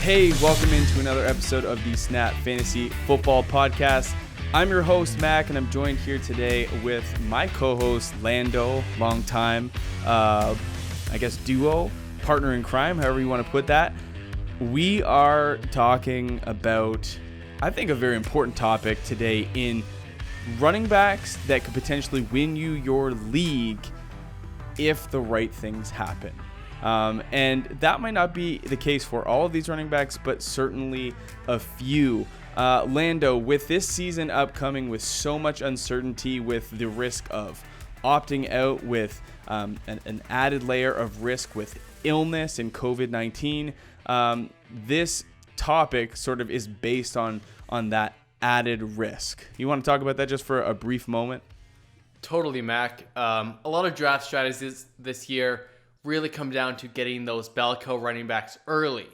Hey, welcome into another episode of the Snap Fantasy Football Podcast. I'm your host, Mack, and I'm joined here today with my co-host, Lando, longtime, duo, partner in crime, however you want to put that. We are talking about, I think, a very important topic today in running backs that could potentially win you your league if the right things happen. And that might not be the case for all of these running backs, but certainly a few. Lando, with this season upcoming, with so much uncertainty, with the risk of opting out, with an added layer of risk with illness and COVID-19, this topic sort of is based on that added risk. You want to talk about that just for a brief moment? Totally, Mac. A lot of draft strategies this year really come down to getting those bell cow running backs early.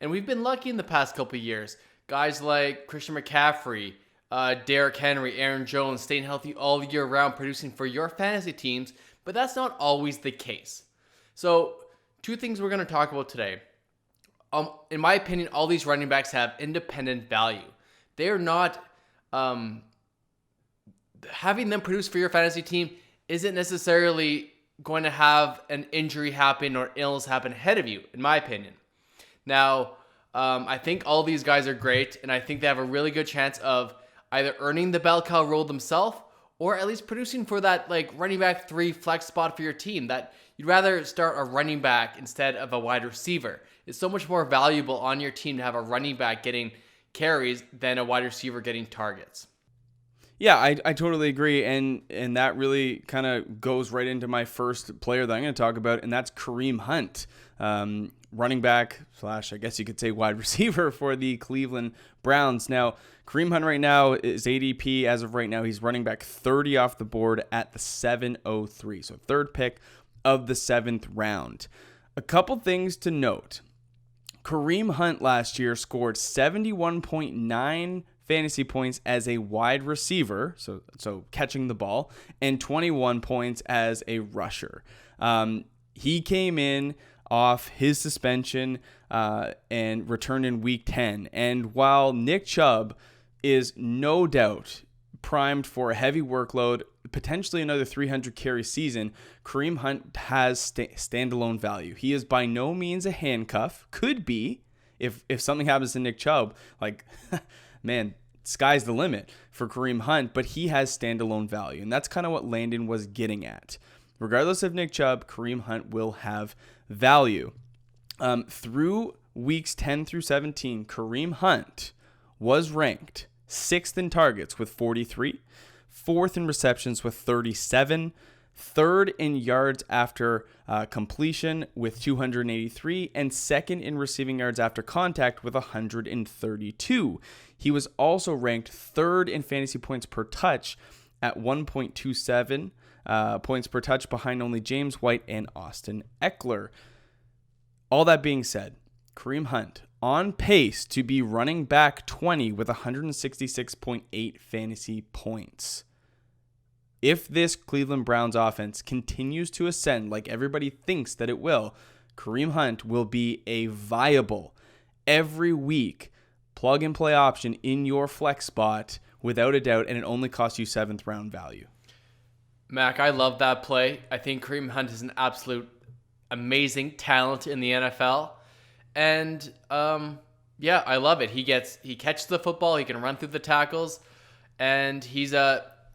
And we've been lucky in the past couple of years. Guys like Christian McCaffrey, Derrick Henry, Aaron Jones, staying healthy all year round, producing for your fantasy teams, but that's not always the case. So, two things we're going to talk about today. In my opinion, all these running backs have independent value. They are not, having them produce for your fantasy team isn't necessarily going to have an injury happen or illness happen ahead of you, in my opinion. Now, I think all these guys are great, and I think they have a really good chance of either earning the bell cow role themselves or at least producing for that running back 3 flex spot for your team, that you'd rather start a running back instead of a wide receiver. It's so much more valuable on your team to have a running back getting carries than a wide receiver getting targets. Yeah, I totally agree, and that really kind of goes right into my first player that I'm going to talk about, and that's Kareem Hunt, running back / I guess you could say wide receiver for the Cleveland Browns. Now, Kareem Hunt right now is ADP as of right now. He's running back 30 off the board at the 703, so third pick of the 7th round. A couple things to note. Kareem Hunt last year scored 71.9 fantasy points as a wide receiver, so catching the ball, and 21 points as a rusher. He came in off his suspension and returned in week 10. And while Nick Chubb is no doubt primed for a heavy workload, potentially another 300 carry season, Kareem Hunt has standalone value. He is by no means a handcuff. Could be if something happens to Nick Chubb, man, sky's the limit for Kareem Hunt, but he has standalone value. And that's kind of what Landon was getting at. Regardless of Nick Chubb, Kareem Hunt will have value. Through weeks 10 through 17, Kareem Hunt was ranked 6th in targets with 43, 4th in receptions with 37, 3rd in yards after completion with 283, and 2nd in receiving yards after contact with 132. He was also ranked 3rd in fantasy points per touch at 1.27 points per touch, behind only James White and Austin Eckler. All that being said, Kareem Hunt on pace to be running back 20 with 166.8 fantasy points. If this Cleveland Browns offense continues to ascend like everybody thinks that it will, Kareem Hunt will be a viable every week plug and play option in your flex spot without a doubt, and it only costs you 7th round value. Mac, I love that play. I think Kareem Hunt is an absolute amazing talent in the NFL. And I love it. He catches the football, he can run through the tackles, and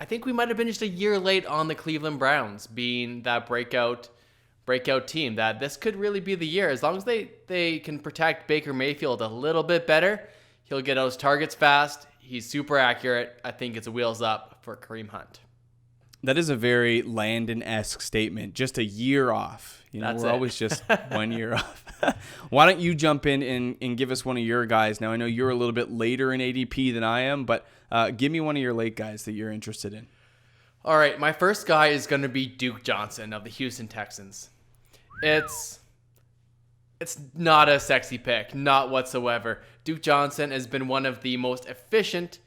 I think we might have been just a year late on the Cleveland Browns being that breakout team, that this could really be the year. As long as they can protect Baker Mayfield a little bit better, he'll get those targets fast. He's super accurate. I think it's a wheels up for Kareem Hunt. That is a very Landon-esque statement. Just a year off. We're always just 1 year off. Why don't you jump in and give us one of your guys? Now, I know you're a little bit later in ADP than I am, but give me one of your late guys that you're interested in. All right, my first guy is going to be Duke Johnson of the Houston Texans. It's not a sexy pick, not whatsoever. Duke Johnson has been one of the most efficient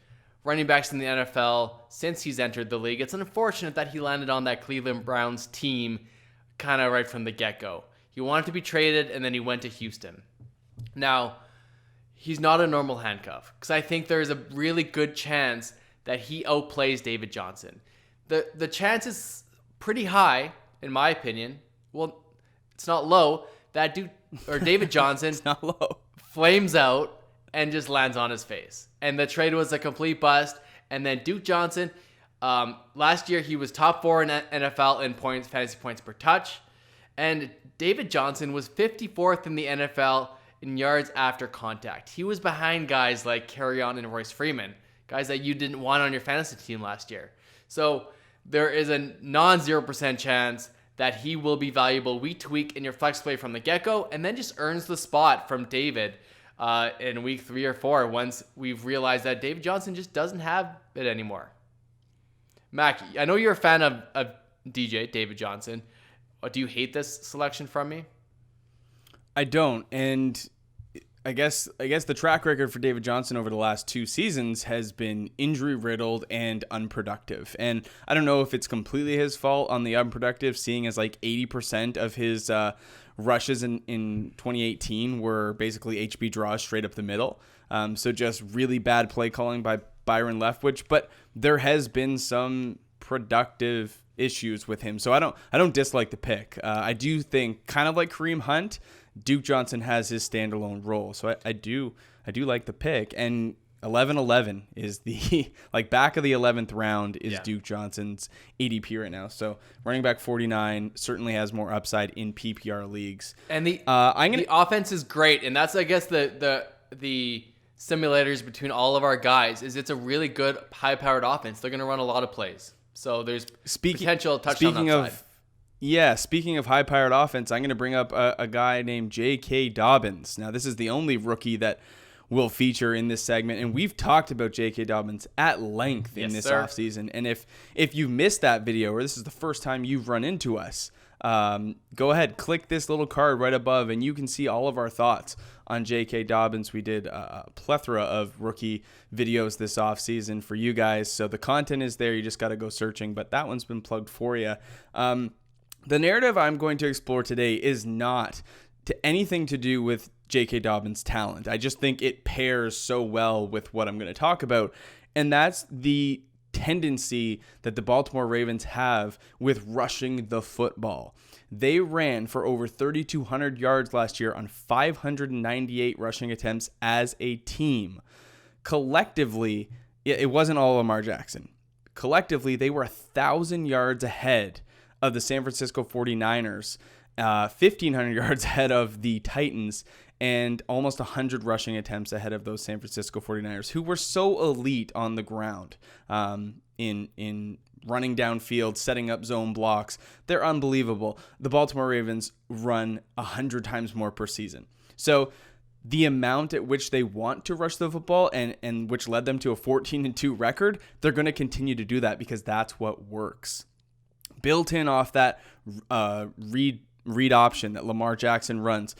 running backs in the NFL since he's entered the league. It's unfortunate that he landed on that Cleveland Browns team kind of right from the get-go. He wanted to be traded, and then he went to Houston. Now, he's not a normal handcuff, because I think there's a really good chance that he outplays David Johnson. The chance is pretty high, in my opinion. Well, it's not low. That dude, or David Johnson, It's not low. flames out and just lands on his face. And the trade was a complete bust. And then Duke Johnson, last year he was top 4 in NFL in points, fantasy points per touch. And David Johnson was 54th in the NFL in yards after contact. He was behind guys like Kareem and Royce Freeman, guys that you didn't want on your fantasy team last year. So there is a non-0% chance that he will be valuable week to week in your flex play from the get-go, and then just earns the spot from David in week 3 or 4 once we've realized that David Johnson just doesn't have it anymore. Mac, I know you're a fan of DJ, David Johnson. Do you hate this selection from me? I don't, and I guess the track record for David Johnson over the last 2 seasons has been injury riddled and unproductive. And I don't know if it's completely his fault on the unproductive, seeing as like 80% of his rushes in 2018 were basically HB draws straight up the middle. So just really bad play calling by Byron Leftwich, but there has been some productive issues with him. So I don't dislike the pick. I do think, kind of like Kareem Hunt, Duke Johnson has his standalone role. So I do like the pick. And 11-11 is the like back of the 11th round is Duke Johnson's ADP right now. So running back 49 certainly has more upside in PPR leagues. And the offense is great, and that's, I guess, the simulators between all of our guys is it's a really good high-powered offense. They're going to run a lot of plays. So there's potential touchdown upside. Speaking of high-powered offense, I'm going to bring up a guy named J.K. Dobbins. Now, this is the only rookie that will feature in this segment, and we've talked about J.K. Dobbins at length in this offseason. And if you missed that video, or this is the first time you've run into us, go ahead, click this little card right above, and you can see all of our thoughts on J.K. Dobbins. We did a plethora of rookie videos this offseason for you guys, so the content is there. You just got to go searching, but that one's been plugged for you. The narrative I'm going to explore today is not to anything to do with J.K. Dobbins' talent. I just think it pairs so well with what I'm going to talk about, and that's the tendency that the Baltimore Ravens have with rushing the football. They ran for over 3,200 yards last year on 598 rushing attempts as a team. Collectively, it wasn't all Lamar Jackson. Collectively, they were 1,000 yards ahead of the San Francisco 49ers, 1,500 yards ahead of the Titans, and almost 100 rushing attempts ahead of those San Francisco 49ers, who were so elite on the ground in running downfield, setting up zone blocks. They're unbelievable. The Baltimore Ravens run 100 times more per season. So the amount at which they want to rush the football and which led them to a 14-2 record, they're going to continue to do that because that's what works. Built in off that read option that Lamar Jackson runs,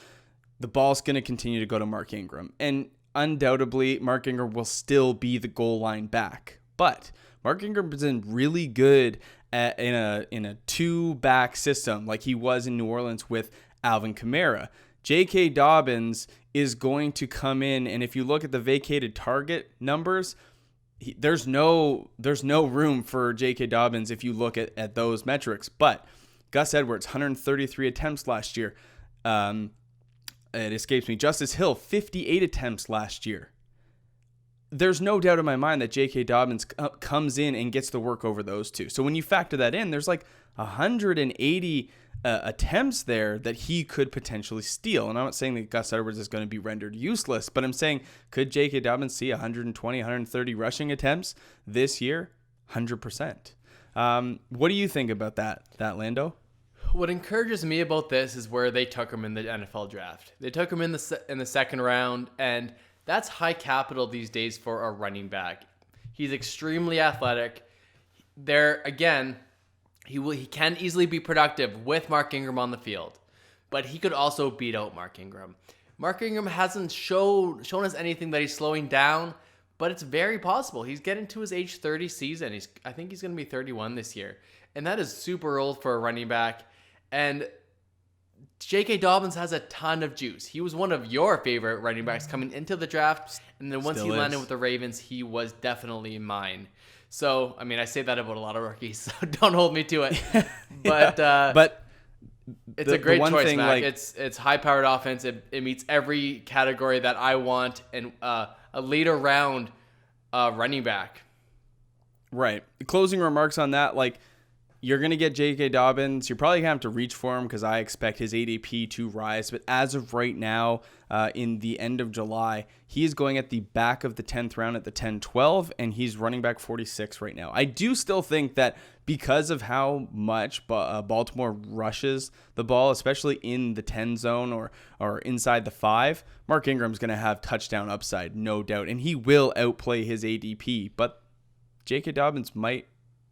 the ball's going to continue to go to Mark Ingram. And undoubtedly, Mark Ingram will still be the goal line back. But Mark Ingram has been really good in a two-back system like he was in New Orleans with Alvin Kamara. J.K. Dobbins is going to come in, and if you look at the vacated target numbers, there's no room for J.K. Dobbins if you look at those metrics. But Gus Edwards, 133 attempts last year. It escapes me. Justice Hill, 58 attempts last year. There's no doubt in my mind that J.K. Dobbins comes in and gets the work over those two. So when you factor that in, there's like 180 attempts there that he could potentially steal. And I'm not saying that Gus Edwards is going to be rendered useless, but I'm saying, could J.K. Dobbins see 120, 130 rushing attempts this year? 100%. What do you think about that Lando? What encourages me about this is where they took him in the NFL draft. They took him in the second round, and that's high capital these days for a running back. He's extremely athletic. There again, he can easily be productive with Mark Ingram on the field, but he could also beat out Mark Ingram. Mark Ingram hasn't shown us anything that he's slowing down, but it's very possible. He's getting to his age 30 season. I think he's going to be 31 this year, and that is super old for a running back. And J.K. Dobbins has a ton of juice. He was one of your favorite running backs coming into the draft. And then once he landed with the Ravens, he was definitely mine. So, I mean, I say that about a lot of rookies, so don't hold me to it. But it's a great choice, Mac. It's high-powered offense. It meets every category that I want, and a later round running back. Right. Closing remarks on that, like, you're going to get J.K. Dobbins. You're probably going to have to reach for him because I expect his ADP to rise. But as of right now, in the end of July, he is going at the back of the 10th round at the 10-12, and he's running back 46 right now. I do still think that because of how much Baltimore rushes the ball, especially in the 10 zone or inside the 5, Mark Ingram's going to have touchdown upside, no doubt. And he will outplay his ADP. But J.K. Dobbins might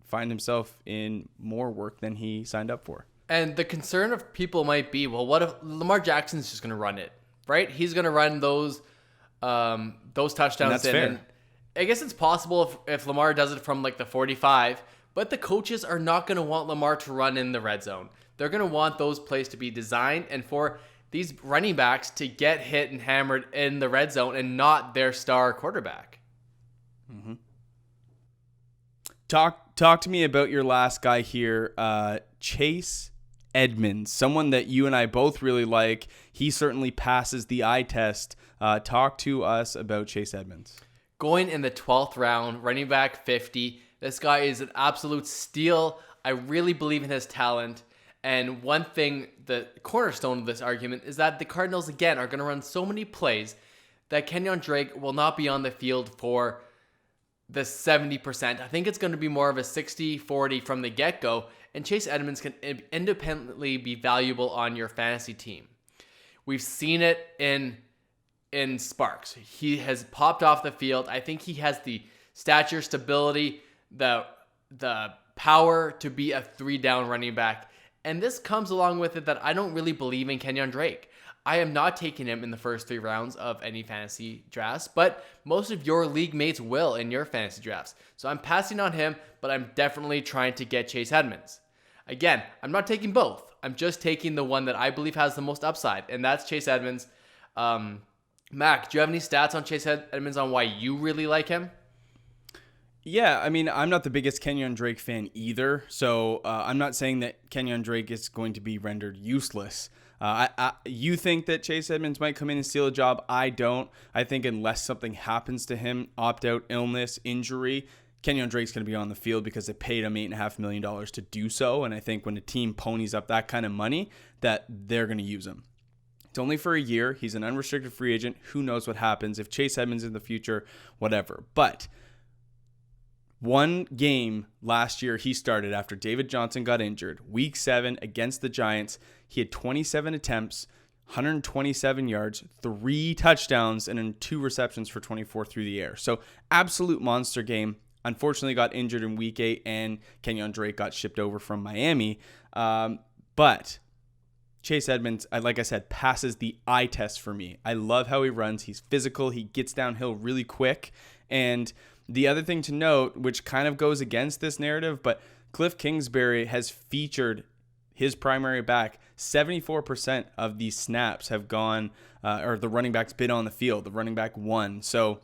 find himself in more work than he signed up for. And the concern of people might be, well, what if Lamar Jackson's just going to run it, right? He's going to run those touchdowns. And that's fair. And I guess it's possible if Lamar does it from like the 45, but the coaches are not going to want Lamar to run in the red zone. They're going to want those plays to be designed and for these running backs to get hit and hammered in the red zone and not their star quarterback. Mm-hmm. Talk to me about your last guy here, Chase Edmonds, someone that you and I both really like. He certainly passes the eye test. Talk to us about Chase Edmonds. Going in the 12th round, running back 50. This guy is an absolute steal. I really believe in his talent. And one thing, the cornerstone of this argument is that the Cardinals, again, are going to run so many plays that Kenyon Drake will not be on the field for the 70%. I think it's going to be more of a 60-40 from the get-go, and Chase Edmonds can independently be valuable on your fantasy team. We've seen it in Sparks. He has popped off the field. I think he has the stature, stability, the power to be a 3-down running back. And this comes along with it that I don't really believe in Kenyon Drake. I am not taking him in the first 3 rounds of any fantasy drafts, but most of your league mates will in your fantasy drafts. So I'm passing on him, but I'm definitely trying to get Chase Edmonds. Again, I'm not taking both. I'm just taking the one that I believe has the most upside, and that's Chase Edmonds. Mac, do you have any stats on Chase Edmonds on why you really like him? Yeah, I mean, I'm not the biggest Kenyon Drake fan either, so I'm not saying that Kenyon Drake is going to be rendered useless. You think that Chase Edmonds might come in and steal a job? I don't. I think unless something happens to him, opt-out, illness, injury, Kenyon Drake's going to be on the field because they paid him $8.5 million to do so, and I think when a team ponies up that kind of money, that they're going to use him. It's only for a year. He's an unrestricted free agent. Who knows what happens if Chase Edmonds in the future, whatever. But one game last year he started after David Johnson got injured. Week 7 against the Giants. He had 27 attempts, 127 yards, 3 touchdowns, and then 2 receptions for 24 through the air. So absolute monster game. Unfortunately got injured in week 8, and Kenyon Drake got shipped over from Miami. But Chase Edmonds, like I said, passes the eye test for me. I love how he runs. He's physical. He gets downhill really quick. And the other thing to note, which kind of goes against this narrative, but Cliff Kingsbury has featured his primary back. 74% of these snaps have gone, or the running back's been on the field. The running back won. So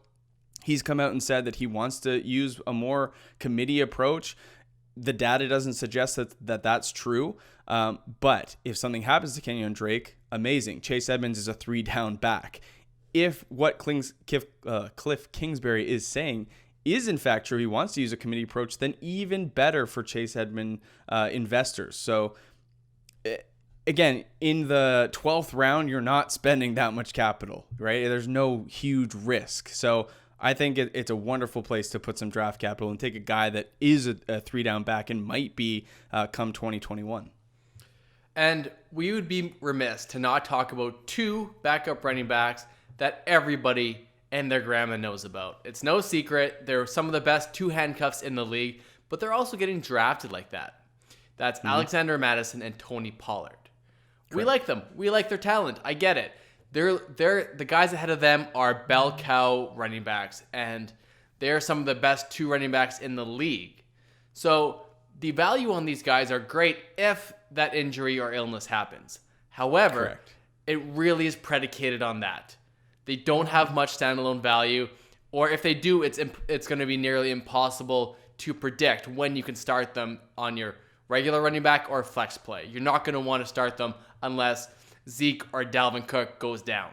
he's come out and said that he wants to use a more committee approach. The data doesn't suggest that that's true. But if something happens to Kenyon Drake, amazing. Chase Edmonds is a 3-down back. If what Cliff Kingsbury is saying is in fact true, he wants to use a committee approach, then even better for Chase Edmonds investors. So again, in the 12th round, you're not spending that much capital, right? There's no huge risk. So I think it's a wonderful place to put some draft capital and take a guy that is a 3-down back and might be come 2021. And we would be remiss to not talk about 2 backup running backs that everybody and their grandma knows about. It's no secret. They're some of the best 2 handcuffs in the league, but they're also getting drafted like that. That's Alexander Mattison and Tony Pollard. Correct. We like them. We like their talent. I get it. They're the guys ahead of them are bell cow running backs, and they're some of the best 2 running backs in the league. So the value on these guys are great if that injury or illness happens. However, Correct. it really is predicated on that. They don't have much standalone value, or if they do, it's going to be nearly impossible to predict when you can start them on your regular running back or flex play. You're not going to want to start them unless Zeke or Dalvin Cook goes down.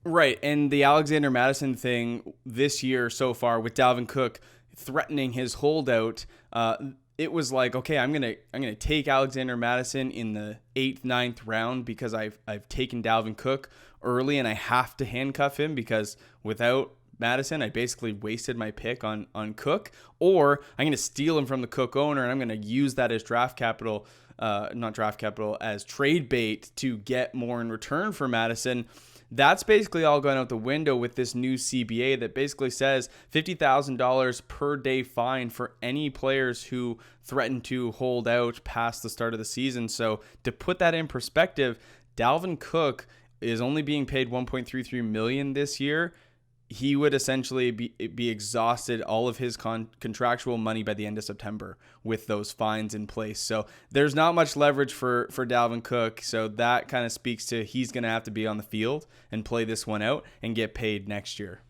Right, and the Alexander Mattison thing this year so far with Dalvin Cook threatening his holdout, it was like, okay, I'm gonna take Alexander Mattison in the 8th, 9th round because I've taken Dalvin Cook early and I have to handcuff him because without Madison, I basically wasted my pick on Cook, or I'm going to steal him from the Cook owner and I'm going to use that as as trade bait to get more in return for Madison. That's basically all gone out the window with this new CBA that basically says $50,000 per day fine for any players who threaten to hold out past the start of the season. So to put that in perspective, Dalvin Cook is only being paid $1.33 million this year. He would essentially be exhausted all of his contractual money by the end of September with those fines in place. So there's not much leverage for Dalvin Cook. So that kind of speaks to he's going to have to be on the field and play this one out and get paid next year.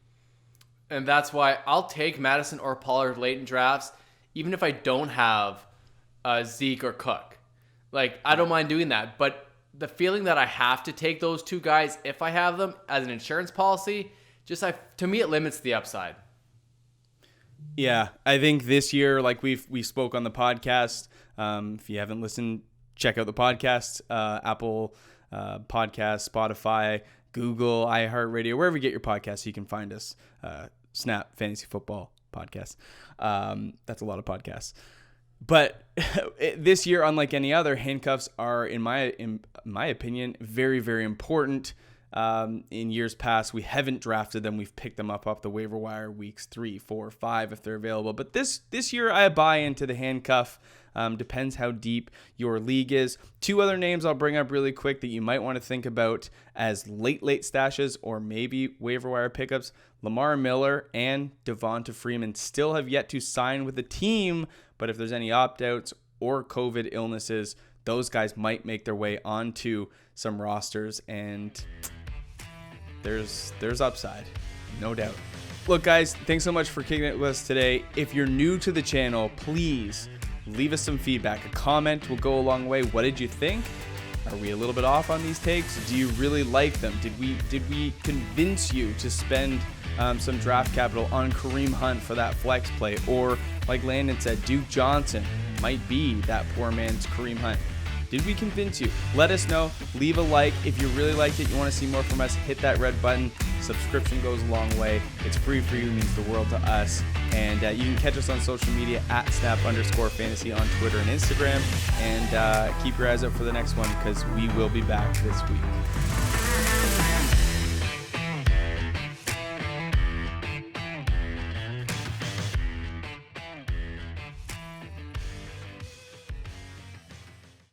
And that's why I'll take Madison or Pollard late in drafts, even if I don't have Zeke or Cook. Like, I don't mind doing that. But the feeling that I have to take those two guys if I have them as an insurance policy, to me, it limits the upside. Yeah, I think this year, like we spoke on the podcast. If you haven't listened, check out the podcast. Apple Podcasts, Spotify, Google, iHeartRadio, wherever you get your podcasts, you can find us. Snap Fantasy Football Podcast. That's a lot of podcasts. But this year, unlike any other, handcuffs are, in my opinion, very, very important. In years past, we haven't drafted them. We've picked them up off the waiver wire weeks 3, 4, 5 if they're available. But this year, I buy into the handcuff. Depends how deep your league is. 2 other names I'll bring up really quick that you might want to think about as late stashes or maybe waiver wire pickups. Lamar Miller and Devonta Freeman still have yet to sign with the team. But if there's any opt-outs or COVID illnesses, those guys might make their way onto some rosters, and there's upside, no doubt. Look, guys, thanks so much for kicking it with us today. If you're new to the channel, please leave us some feedback. A comment will go a long way. What did you think? Are we a little bit off on these takes? Do you really like them? Did we convince you to spend some draft capital on Kareem Hunt for that flex play? Or, like Landon said, Duke Johnson might be that poor man's Kareem Hunt. Did we convince you? Let us know. Leave a like. If you really liked it, you want to see more from us, hit that red button. Subscription goes a long way. It's free for you, means the world to us. And you can catch us on social media at @snap_fantasy on Twitter and Instagram. And keep your eyes up for the next one because we will be back this week.